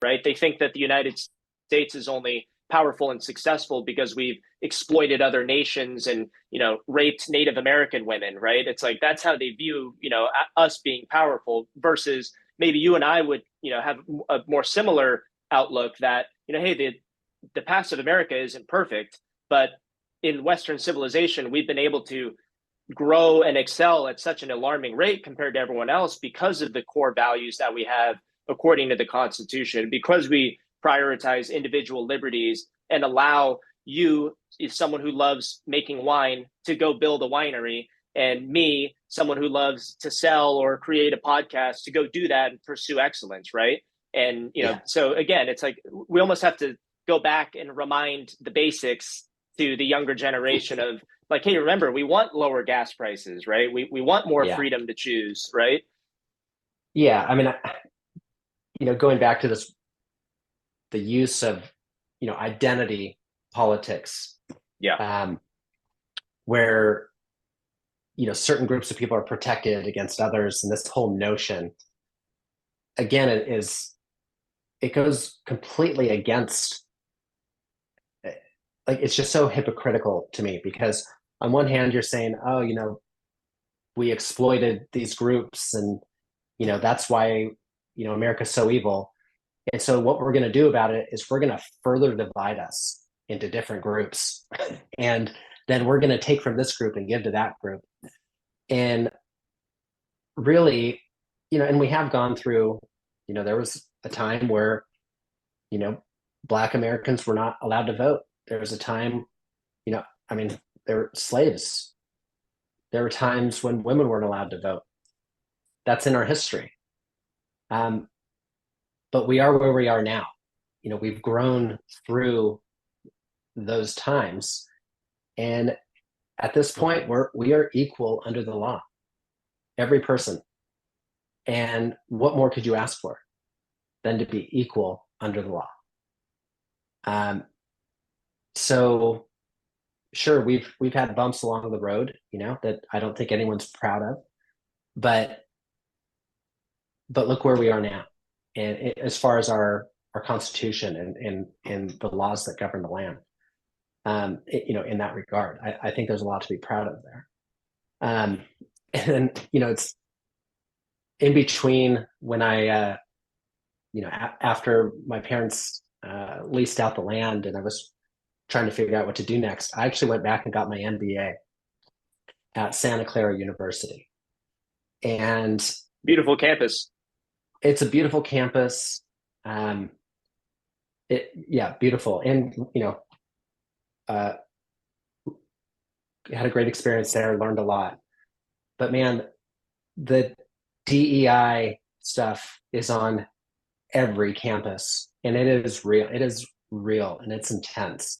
right? They think that the United States is only powerful and successful because we've exploited other nations and, raped Native American women, right? It's like that's how they view, us being powerful versus maybe you and I would, have a more similar outlook that, hey, the past of America isn't perfect, but in Western civilization, we've been able to grow and excel at such an alarming rate compared to everyone else because of the core values that we have according to the Constitution, because we prioritize individual liberties and allow you, if someone who loves making wine, to go build a winery, and me, someone who loves to sell or create a podcast, to go do that and pursue excellence, right? And Yeah. so again, it's like we almost have to go back and remind the basics to the younger generation of like, hey, remember, we want lower gas prices, right? We want more Yeah. freedom to choose, right? Yeah. I mean, going back to this, the use of, identity politics, Yeah. um, where, certain groups of people are protected against others. And this whole notion, again, it goes completely against, like, it's just so hypocritical to me because on one hand, you're saying, oh, we exploited these groups and, that's why, America's so evil. And so what we're going to do about it is we're going to further divide us into different groups. And then we're going to take from this group and give to that group. And really, and we have gone through, there was a time where, you know, Black Americans were not allowed to vote. There was a time, I mean, there were slaves. There were times when women weren't allowed to vote. That's in our history. Um, but we are where we are now. We've grown through those times. And at this point, we are equal under the law, every person. And what more could you ask for than to be equal under the law? So sure, we've had bumps along the road, that I don't think anyone's proud of, but look where we are now. And as far as our constitution and the laws that govern the land, in that regard, I think there's a lot to be proud of there. And then, it's in between when after my parents leased out the land and I was trying to figure out what to do next, I actually went back and got my MBA at Santa Clara University. And Beautiful campus. it's a beautiful campus. Yeah, beautiful. And, uh, had a great experience there, learned a lot. But man, the DEI stuff is on every campus and it is real. It is real and it's intense.